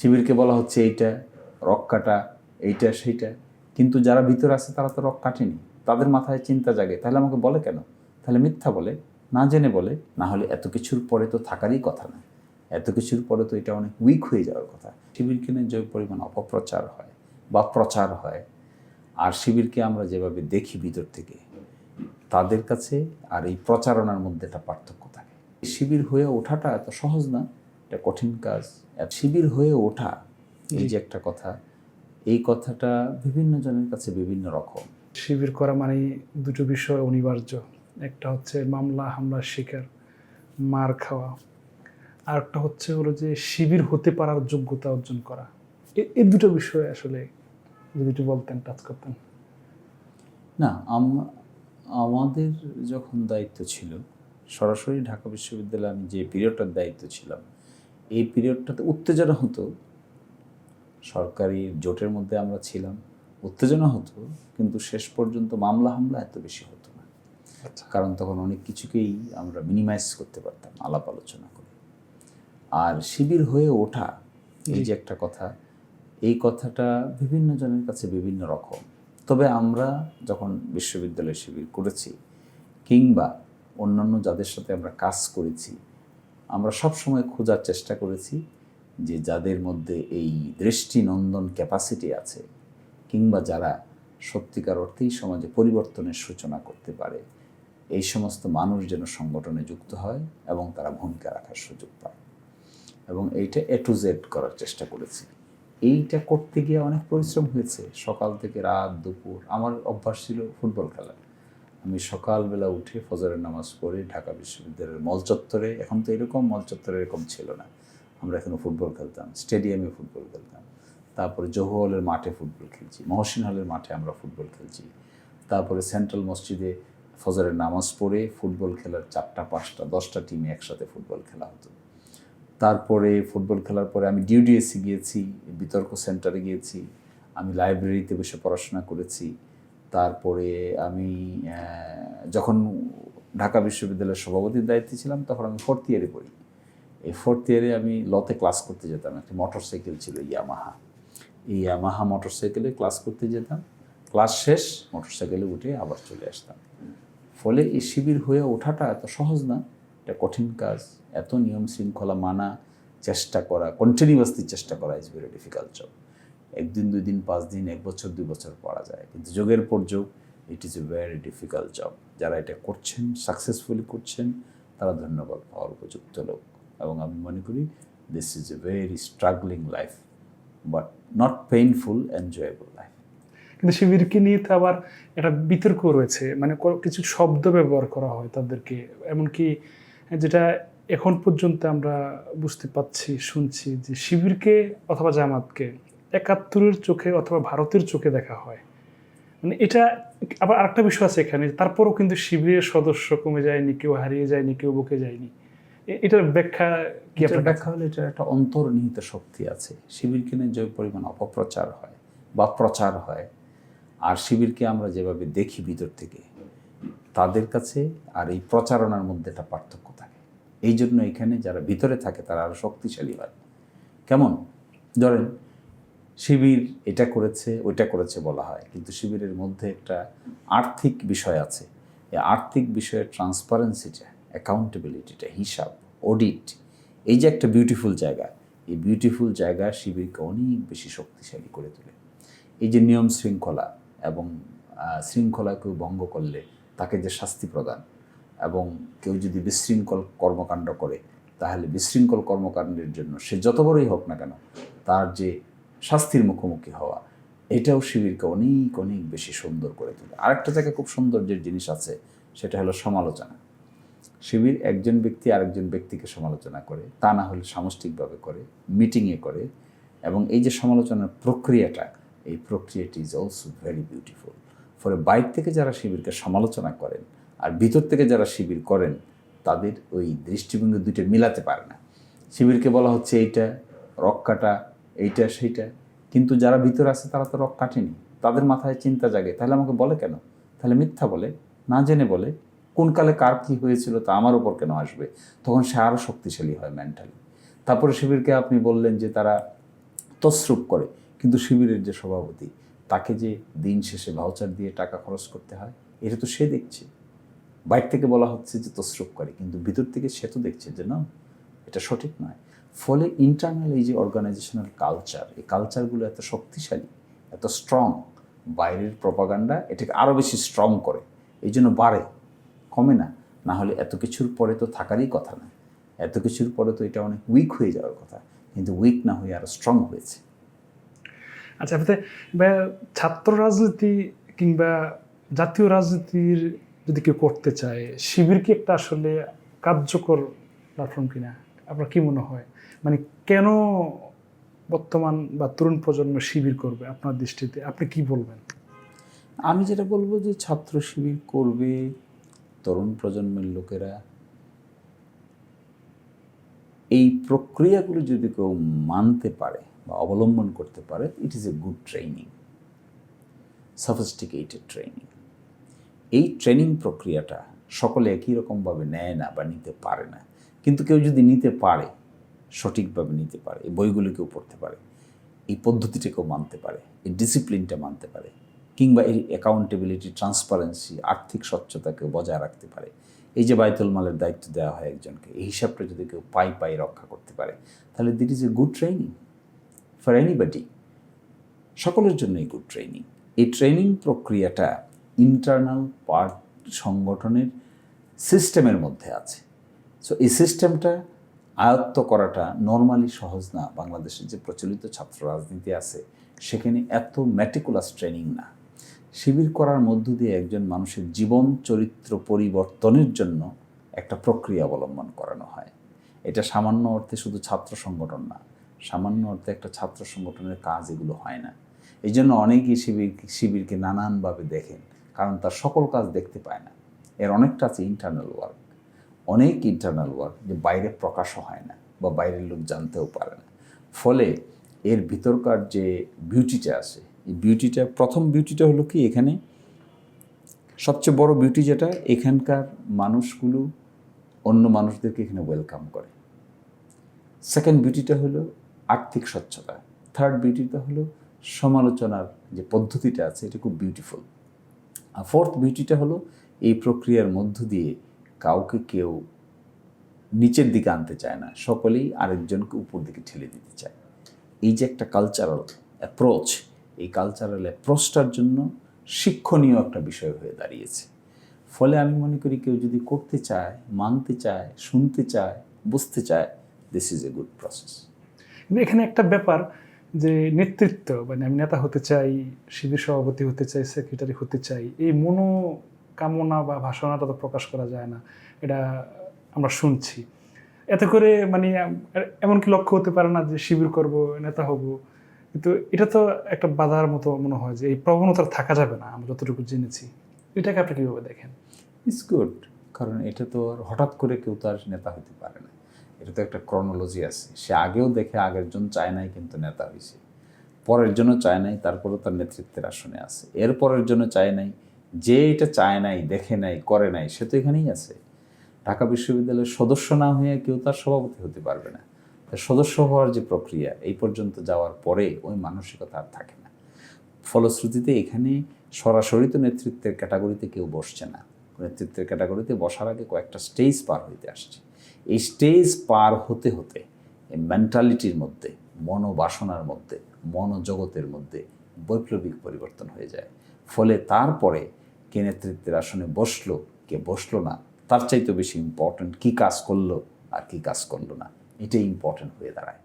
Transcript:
শিবিরকে বলা হচ্ছে এইটা রক কাটা, এইটা সেইটা, কিন্তু যারা ভিতরে আছে তারা তো রক কাটেনি। তাদের মাথায় চিন্তা জাগে, তাহলে আমাকে বলে কেন? তাহলে মিথ্যা বলে, না জেনে বলে। না হলে এত কিছুর পরে তো থাকারই কথা না, এত কিছুর পরে তো এটা অনেক উইক হয়ে যাওয়ার কথা। শিবিরকে নিয়ে যে পরিমাণ অপপ্রচার হয় বা প্রচার হয়, আর শিবিরকে আমরা যেভাবে দেখি ভিতর থেকে, তাদের কাছে আর এই প্রচারণার মধ্যে একটা পার্থক্য থাকে। শিবির হয়ে ওঠাটা এত সহজ না, এটা কঠিন কাজ। শিবির হয়ে ওঠা, এই যে একটা কথা, এই কথাটা বিভিন্ন জনের কাছে বিভিন্ন রকম। শিবির করা মানে দুটো বিষয় অনিবার্য। একটা হচ্ছে মামলা হামলার শিকার, মার খাওয়া, আর একটা হচ্ছে হলো যে শিবির হতে পারার যোগ্যতা অর্জন করা। এই দুটো বিষয় আসলে যদি একটু বলতেন, টাচ করতেন। না, আমাদের যখন দায়িত্ব ছিল, সরাসরি ঢাকা বিশ্ববিদ্যালয়ে আমি যে পিরিয়ডটার দায়িত্ব ছিলাম, এই পিরিয়ডটাতে উত্তেজনা হতো। সরকারি জোটের মধ্যে আমরা ছিলাম, উত্তেজনা হতো, কিন্তু শেষ পর্যন্ত মামলা হামলা এত বেশি হতো না। কারণ তখন অনেক কিছুকেই আমরা মিনিমাইজ করতে পারতাম আলাপ আলোচনা করে। আর শিবির হয়ে ওঠা, এই যে একটা কথা, এই কথাটা বিভিন্ন জনের কাছে বিভিন্ন রকম। তবে আমরা যখন বিশ্ববিদ্যালয়ে শিবির করেছি কিংবা অন্যান্য যাদের সাথে আমরা কাজ করেছি, আমরা সব সময় খোঁজার চেষ্টা করেছি যে যাদের মধ্যে এই দৃষ্টিনন্দন ক্যাপাসিটি আছে কিংবা যারা সত্যিকার অর্থেই সমাজে পরিবর্তনের সূচনা করতে পারে, এই সমস্ত মানুষ যেন সংগঠনে যুক্ত হয় এবং তারা ভূমিকা রাখার সুযোগ পায়। এবং এইটা A to Z করার চেষ্টা করেছি। এইটা করতে গিয়ে অনেক পরিশ্রম হয়েছে, সকাল থেকে রাত দুপুর। আমার অভ্যাস ছিল ফুটবল খেলা। আমি সকালবেলা উঠে ফজরের নামাজ পড়ে ঢাকা বিশ্ববিদ্যালয়ের মল চত্বরে, এখন তো এরকম মল চত্বরে এরকম ছিল না, আমরা এখনও ফুটবল খেলতাম, স্টেডিয়ামে ফুটবল খেলতাম, তারপরে জহু হলের মাঠে ফুটবল খেলছি, মহসিন হলের মাঠে আমরা ফুটবল খেলছি, তারপরে সেন্ট্রাল মসজিদে ফজরের নামাজ পড়ে ফুটবল খেলার 4টা 5টা 10টা টিমে একসাথে ফুটবল খেলা হতো। তারপরে ফুটবল খেলার পরে আমি ডিউডিএসি গিয়েছি, বিতর্ক সেন্টারে গিয়েছি, আমি লাইব্রেরিতে বসে পড়াশোনা করেছি। তারপরে আমি যখন ঢাকা বিশ্ববিদ্যালয়ের সভাপতির দায়িত্বে ছিলাম, তখন আমি 4th ইয়ারে পড়ি। এই 4th ইয়ারে আমি লতে ক্লাস করতে যেতাম, একটা মোটরসাইকেল ছিল ইয়ামাহা, এই ইয়ামাহা মোটরসাইকেলে ক্লাস করতে যেতাম, ক্লাস শেষ মোটরসাইকেলে উঠে আবার চলে আসতাম। ফলে এই শিবির হয়ে ওঠাটা এত সহজ না, এটা কঠিন কাজ। এত নিয়ম শৃঙ্খলা মানা, চেষ্টা করা, কন্টিনিউয়াসলি চেষ্টা করা ইজ ভেরি ডিফিকাল্ট জব। 1 দিন 2 দিন 5 দিন 1 বছর 2 বছর পড়া যায়, কিন্তু যোগের পর যোগ it is a very difficult job. যারা এটা করছেন, সাকসেসফুলি করছেন, তারা ধন্যবাদ পাওয়ার উপযুক্ত লোক। এবং আমি মনে করি this is a very struggling life, but not painful, enjoyable life. কিন্তু শিবিরকে নিয়ে তো আবার একটা বিতর্ক রয়েছে, মানে কিছু শব্দ ব্যবহার করা হয় তাদেরকে, এমনকি যেটা এখন পর্যন্ত আমরা বুঝতে পাচ্ছি, শুনছি যে শিবিরকে অথবা জামাতকে 71-এর চোখে অথবা ভারতের চোখে দেখা হয়। মানে এটা আবার আরেকটা বিষয় আছে এখানে, তারপরও কিন্তু শিবিরের সদস্য কমে যায়নি, কেউ হারিয়ে যায়নি, কেউ বকে যায়নি। এটার ব্যাখ্যা কি? এটার ব্যাখ্যা হলে এটার একটা অন্তর্নিহিত শক্তি আছে। শিবিরকে নিয়ে যে পরিমাণ অপপ্রচার হয় বা প্রচার হয়, আর শিবিরকে আমরা যেভাবে দেখি ভিতর থেকে, তাদের কাছে আর এই প্রচারণার মধ্যে একটা পার্থক্য থাকে। এই জন্য এখানে যারা ভিতরে থাকে তারা আরও শক্তিশালী হয়। কেমন? ধরেন শিবির এটা করেছে ওইটা করেছে বলা হয়, কিন্তু শিবিরের মধ্যে একটা আর্থিক বিষয় আছে। এই আর্থিক বিষয়ের ট্রান্সপারেন্সিটা, অ্যাকাউন্টেবিলিটিটা, হিসাব, অডিট, এই যে একটা বিউটিফুল জায়গা, এই বিউটিফুল জায়গা শিবিরকে অনেক বেশি শক্তিশালী করে তোলে। এই যে নিয়ম শৃঙ্খলা এবং শৃঙ্খলা কেউ ভঙ্গ করলে তাকে যে শাস্তি প্রদান, এবং কেউ যদি বিশৃঙ্খল কর্মকাণ্ড করে, তাহলে বিশৃঙ্খল কর্মকাণ্ডের জন্য সে যত বড়ই হোক না কেন, তার যে শাস্তির মুখোমুখি হওয়া, এটাও শিবিরকে অনেক অনেক বেশি সুন্দর করে তোলে। আরেকটা জায়গায় খুব সুন্দর যে জিনিস আছে, সেটা হলো সমালোচনা। শিবির একজন ব্যক্তি আরেকজন ব্যক্তিকে সমালোচনা করে, তা না হলে সামষ্টিকভাবে করে, মিটিংয়ে করে, এবং এই যে সমালোচনার প্রক্রিয়াটা, এই প্রক্রিয়াটি ইজ অলসো ভেরি বিউটিফুল। ফলে বাইরে থেকে যারা শিবিরকে সমালোচনা করেন আর ভিতর থেকে যারা শিবির করেন, তাদের ওই দৃষ্টিভঙ্গি দুইটা মিলাতে পারে না। শিবিরকে বলা হচ্ছে এইটা রক কাটা, এইটা সেইটা, কিন্তু যারা ভিতরে আছে তারা তো রক কাটেনি। তাদের মাথায় চিন্তা জাগে, তাহলে আমাকে বলে কেন? তাহলে মিথ্যা বলে, না জেনে বলে, কোন কালে কার কী হয়েছিল তা আমার উপর কেন আসবে? তখন সে আরও শক্তিশালী হয় মেন্টালি। তারপরে শিবিরকে আপনি বললেন যে তারা তসরুপ করে, কিন্তু শিবিরের যে সভাপতি তাকে যে দিন শেষে ভাউচার দিয়ে টাকা খরচ করতে হয়, এটা তো সে দেখছে। বাইরে থেকে বলা হচ্ছে যে তসরুপ করে, কিন্তু ভিতর থেকে সে তো দেখছে যে না, এটা সঠিক নয়। ফলে ইন্টারনাল এই যে অর্গানাইজেশনাল কালচার, এই কালচারগুলো এত শক্তিশালী, এত স্ট্রং, বাইরের প্রপাগান্ডা এটাকে আরও বেশি স্ট্রং করে, এই জন্য বাড়ে, কমে না। না হলে এত কিছুর পরে তো থাকারই কথা না, এত কিছুর পরে তো এটা অনেক উইক হয়ে যাওয়ার কথা, কিন্তু উইক না হয়ে আরও স্ট্রং হয়েছে। আচ্ছা, ছাত্র রাজনীতি কিংবা জাতীয় রাজনীতির যদি কেউ করতে চায়, শিবির কি একটা আসলে কার্যকর প্ল্যাটফর্ম কিনা? আপনার কি মনে হয়, মানে কেন বর্তমান বা তরুণ প্রজন্ম শিবির করবে আপনার দৃষ্টিতে? আপনি কি বলবেন? আমি যেটা বলবো যে ছাত্র শিবির করবে তরুণ প্রজন্মের লোকেরা, এই প্রক্রিয়াগুলো যদি কেউ মানতে পারে বা অবলম্বন করতে পারে, it is a good training, sophisticated training. এই ট্রেনিং প্রক্রিয়াটা সকলে একই রকমভাবে নেয় না বা নিতে পারে না, কিন্তু কেউ যদি নিতে পারে, সঠিকভাবে নিতে পারে, এই বইগুলো কেউ পড়তে পারে, এই পদ্ধতিটা কেউ মানতে পারে, এই ডিসিপ্লিনটা মানতে পারে, কিংবা এই অ্যাকাউন্টেবিলিটি, ট্রান্সপারেন্সি, আর্থিক স্বচ্ছতাকে বজায় রাখতে পারে, এই যে বায়তুল মালের দায়িত্ব দেওয়া হয় একজনকে, এই হিসাবটা যদি কেউ পাই রক্ষা করতে পারে, তাহলে that is a good training for anybody, সকলের জন্যই গুড ট্রেনিং। এই ট্রেনিং প্রক্রিয়াটা ইন্টারনাল পার্ট সংগঠনের সিস্টেমের মধ্যে আছে। সো এই সিস্টেমটা আয়ত্ত করাটা নর্মালি সহজ না। বাংলাদেশের যে প্রচলিত ছাত্র রাজনীতি আছে সেখানে এত ম্যাটিকুলাস ট্রেনিং না। শিবির করার মধ্য দিয়ে একজন মানুষের জীবন চরিত্র পরিবর্তনের জন্য একটা প্রক্রিয়া অবলম্বন করানো হয়। এটা সামান্য অর্থে শুধু ছাত্র সংগঠন না, সামান্য অর্থে একটা ছাত্র সংগঠনের কাজ এগুলো হয় না। এই জন্য অনেকেই শিবিরকে নানানভাবে দেখেন, কারণ তার সকল কাজ দেখতে পায় না। এর অনেকটা আছে ইন্টারনাল ওয়ার্ক, অনেক ইন্টারনাল ওয়ার্ক যে বাইরে প্রকাশও হয় না বা বাইরের লোক জানতেও পারে না। ফলে এর ভিতরকার যে বিউটিটা আছে, এই বিউটিটা, প্রথম বিউটিটা হলো কি, এখানে সবচেয়ে বড় বিউটি যেটা, এখানকার মানুষগুলো অন্য মানুষদেরকে এখানে ওয়েলকাম করে। সেকেন্ড বিউটিটা হলো আর্থিক স্বচ্ছতা। থার্ড বিউটিটা হলো সমালোচনার যে পদ্ধতিটা আছে, এটা খুব বিউটিফুল। আর ফোর্থ বিউটিটা হলো এই প্রক্রিয়ার মধ্য দিয়ে কাউকে কেউ নিচের দিকে আনতে চায় না, সকলেই আরেকজনকে উপর দিকে ঠেলে দিতে চায়। এই যে একটা কালচারাল অ্যাপ্রোচ, এই কালচারাল অ্যাপ্রোচটার জন্য শিক্ষণীয় একটা বিষয় হয়ে দাঁড়িয়েছে। ফলে আমি মনে করি কেউ যদি করতে চায়, মানতে চায়, শুনতে চায়, বুঝতে চায়, this is a good process. কিন্তু এখানে একটা ব্যাপার যে নেতৃত্ব, মানে আমি নেতা হতে চাই, শিবির সভাপতি হতে চাই, সেক্রেটারি হতে চাই, এই মনোকামনা বা ভাষণাটা তো প্রকাশ করা যায় না, এটা আমরা শুনছি। এতে করে মানে এমনকি লক্ষ্য হতে পারে না যে শিবির করব, নেতা হব, কিন্তু এটা তো একটা বাধার মতো মনে হয় যে এই প্রবণতা থাকা যাবে না, আমরা যতটুকু জেনেছি। এটাকে আপনি কীভাবে দেখেন? ইটস গুড, কারণ এটা তো আর হঠাৎ করে কেউ তার নেতা হতে পারে না। এটা তো একটা ক্রনোলজি আছে। সে আগেও দেখে আগের জন চায় নাই কিন্তু নেতা হয়েছে, পরের জন্য চায় নাই তারপরেও তার নেতৃত্বের আসনে আছে, এরপরের জন্য চায় নাই, যে এটা চায় নাই, দেখে নাই, করে নাই, সে তো এখানেই আছে। ঢাকা বিশ্ববিদ্যালয়ের সদস্য না হয়ে কেউ তার সভাপতি হতে পারবে না। তার সদস্য হওয়ার যে প্রক্রিয়া, এই পর্যন্ত যাওয়ার পরে ওই মানসিকতা আর থাকে না। ফলশ্রুতিতে এখানে সরাসরি তো নেতৃত্বের ক্যাটাগরিতে কেউ বসছে না। নেতৃত্বের ক্যাটাগরিতে বসার আগে কয়েকটা স্টেজ পার হইতে আসছে। এই স্টেজ পার হতে হতে এই মেন্টালিটির মধ্যে, মনোবাসনার মধ্যে, মনোজগতের মধ্যে বৈপ্লবিক পরিবর্তন হয়ে যায়। ফলে তারপরে কে নেতৃত্বের আসনে বসলো, কে বসলো না, তার চাইতে বেশি ইম্পর্ট্যান্ট কী কাজ করলো আর কী কাজ করলো না, এটাই ইম্পর্ট্যান্ট হয়ে দাঁড়ায়।